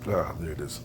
Ah, there it is.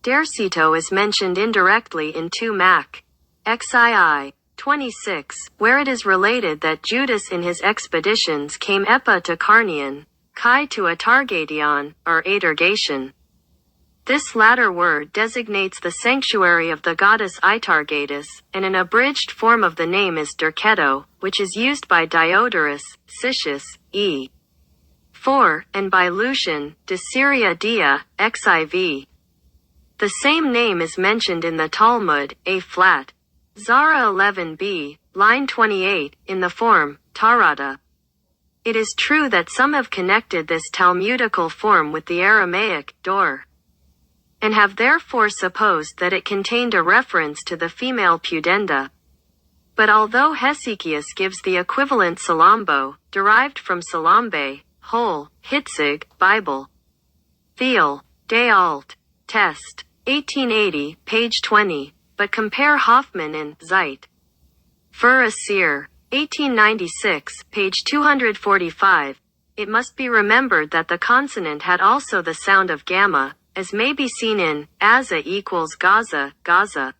Dercito is mentioned indirectly in 2 Mac. XII 26, where it is related that Judas in his expeditions came Epa to Carnian, Chi to Atargation, or Atargation. This latter word designates the sanctuary of the goddess Itargatis, and an abridged form of the name is Derketo, which is used by Diodorus, Cicius, e. 4, and by Lucian, de Syria Dia, xiv. The same name is mentioned in the Talmud, A-flat. Zara 11b, line 28, in the form, Tarada. It is true that some have connected this Talmudical form with the Aramaic, Dor, and have therefore supposed that it contained a reference to the female Pudenda. But although Hesychius gives the equivalent Salambo, derived from Salambe, whole, Hitzig, Bible. Thiel, De Alt. Test. 1880, page 20, but compare Hoffman in Zeit. Für Asir. 1896, page 245. It must be remembered that the consonant had also the sound of gamma, as may be seen in Aza equals Gaza, Gaza.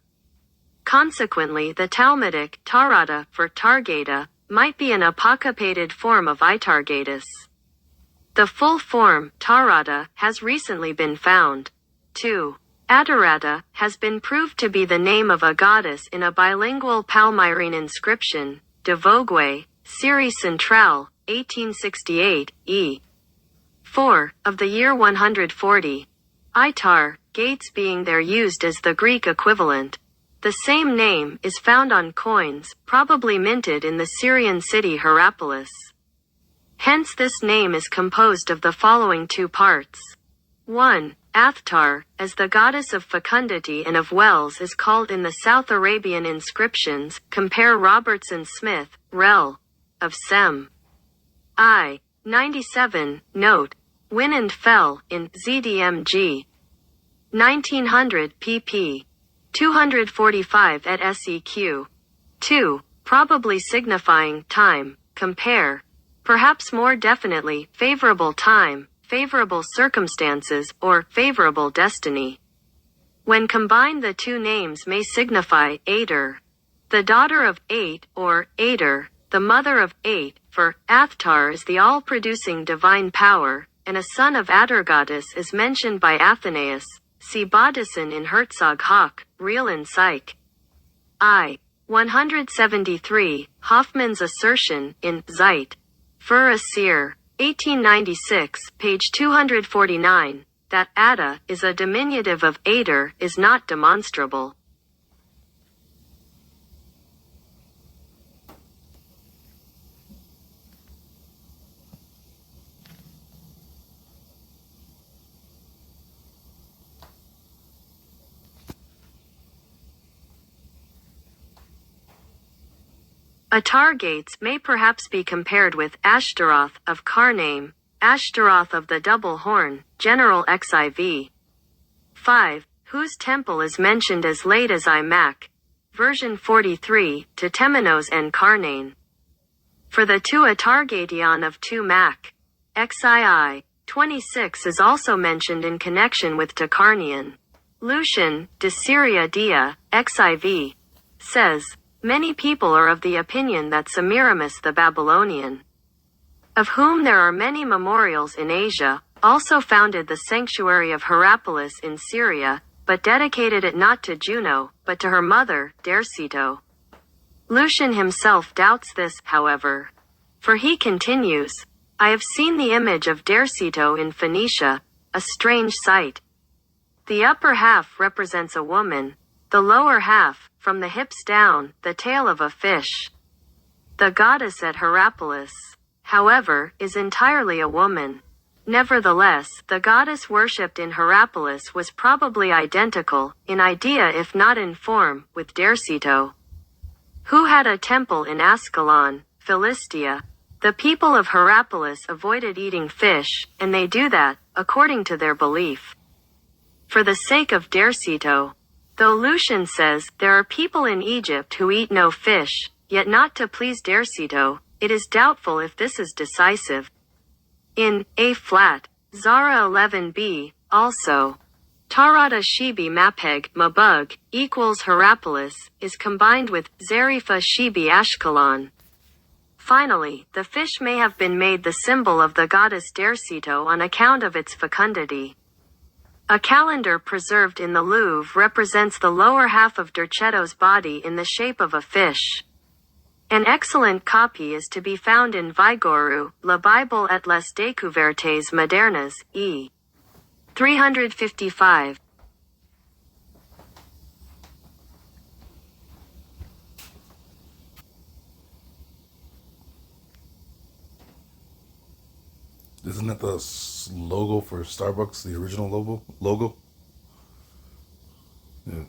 Consequently, the Talmudic Tarada for Targeta might be an apocopated form of Itargatus. The full form, Tarada, has recently been found. 2. Atarata has been proved to be the name of a goddess in a bilingual Palmyrene inscription, de Vogue, Série Centrale, 1868, e. 4, of the year 140. Itar, gates being there used as the Greek equivalent. The same name is found on coins, probably minted in the Syrian city Hierapolis. Hence this name is composed of the following 2 parts. 1. Athtar, as the goddess of fecundity and of wells is called in the South Arabian inscriptions, compare Robertson Smith, Rel. of Sem. I. 97, note. Win and Fell, in ZDMG. 1900 pp. 245 at SEQ. 2. Probably signifying time, compare. Perhaps more definitely, favorable time, favorable circumstances, or favorable destiny. When combined, the 2 names may signify Ater, the daughter of Ate, or Ater, the mother of Ate, for Athtar is the all-producing divine power, and a son of Atargatis is mentioned by Athenaeus. See Bodisson in Herzog Hock, Real in Psych. I. 173, Hoffman's assertion, in Zeit. Für Asir. 1896, page 249, that Ada is a diminutive of Ater is not demonstrable. Atargates may perhaps be compared with Ashtaroth of Karnaim, Ashtaroth of the double horn, General XIV. 5, whose temple is mentioned as late as Mac. Version 43, to Temenos and Karnain. For the 2 Atargation of 2 Mac. XII. 26 is also mentioned in connection with Takarnian. Lucian, de Syria Dia, XIV. says, many people are of the opinion that Semiramis the Babylonian, of whom there are many memorials in Asia, also founded the sanctuary of Hierapolis in Syria, but dedicated it not to Juno, but to her mother, Dercito. Lucian himself doubts this, however. For he continues, I have seen the image of Dercito in Phoenicia, a strange sight. The upper half represents a woman, the lower half, from the hips down, the tail of a fish. The goddess at Hierapolis, however, is entirely a woman. Nevertheless, the goddess worshipped in Hierapolis was probably identical, in idea if not in form, with Derceto, who had a temple in Ascalon, Philistia. The people of Hierapolis avoided eating fish, and they do that, according to their belief, for the sake of Derceto. Though Lucian says, there are people in Egypt who eat no fish, yet not to please Derceto, it is doubtful if this is decisive. In A-flat, Zara 11b, also, Tarada Shibi Mapeg Mabug equals Hierapolis is combined with Zarifa Shibi Ashkelon. Finally, the fish may have been made the symbol of the goddess Derceto on account of its fecundity. A calendar preserved in the Louvre represents the lower half of Derceto's body in the shape of a fish. An excellent copy is to be found in Vigoru, La Bible et les Découvertes Modernes, e. 355. Isn't that the logo for Starbucks, the original logo? Yeah.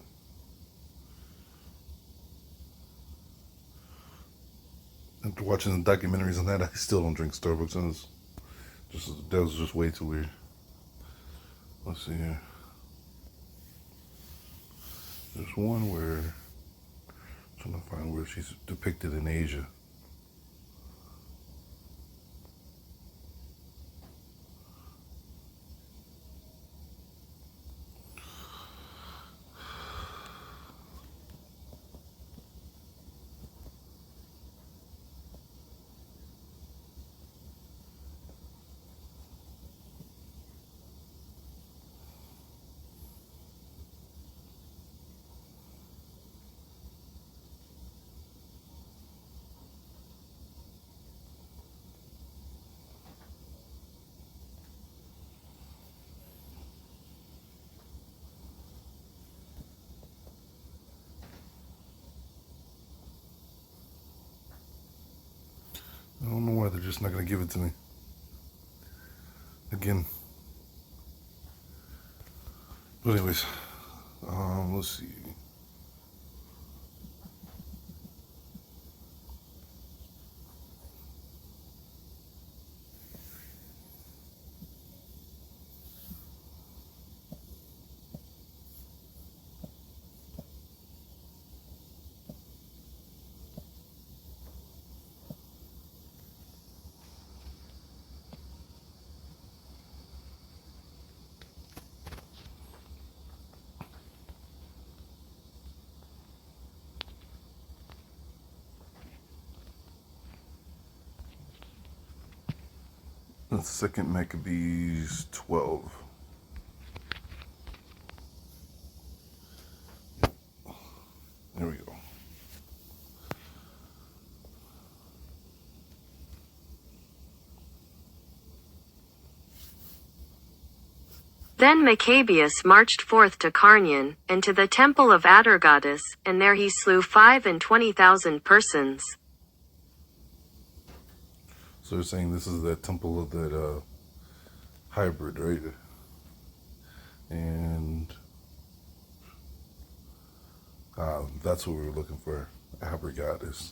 After watching the documentaries on that, I still don't drink Starbucks, and that was just way too weird. Let's see here. There's one where I'm trying to find where she's depicted in Asia. I don't know why they're just not going to give it to me. Again. But anyways, let's see. That's 2 Maccabees 12. There we go. Then Maccabeus marched forth to Carnion, and to the temple of Atargatis, and there he slew 25,000 persons. So they're saying this is that temple of that hybrid, right? And that's what we were looking for, Abrigatis.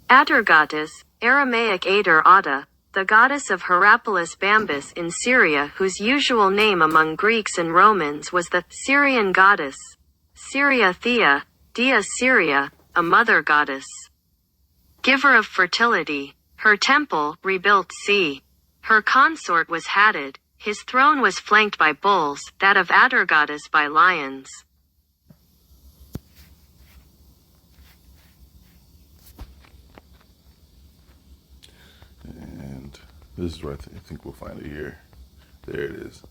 Atargatis, Aramaic Ater Atta, the goddess of Hierapolis Bambus in Syria, whose usual name among Greeks and Romans was the Syrian goddess, Syria Thea, Dia Syria, a mother goddess, giver of fertility. Her temple, rebuilt c. Her consort was Hadad, his throne was flanked by bulls, that of Atargatis by lions. And this is where I think we'll find it here. There it is.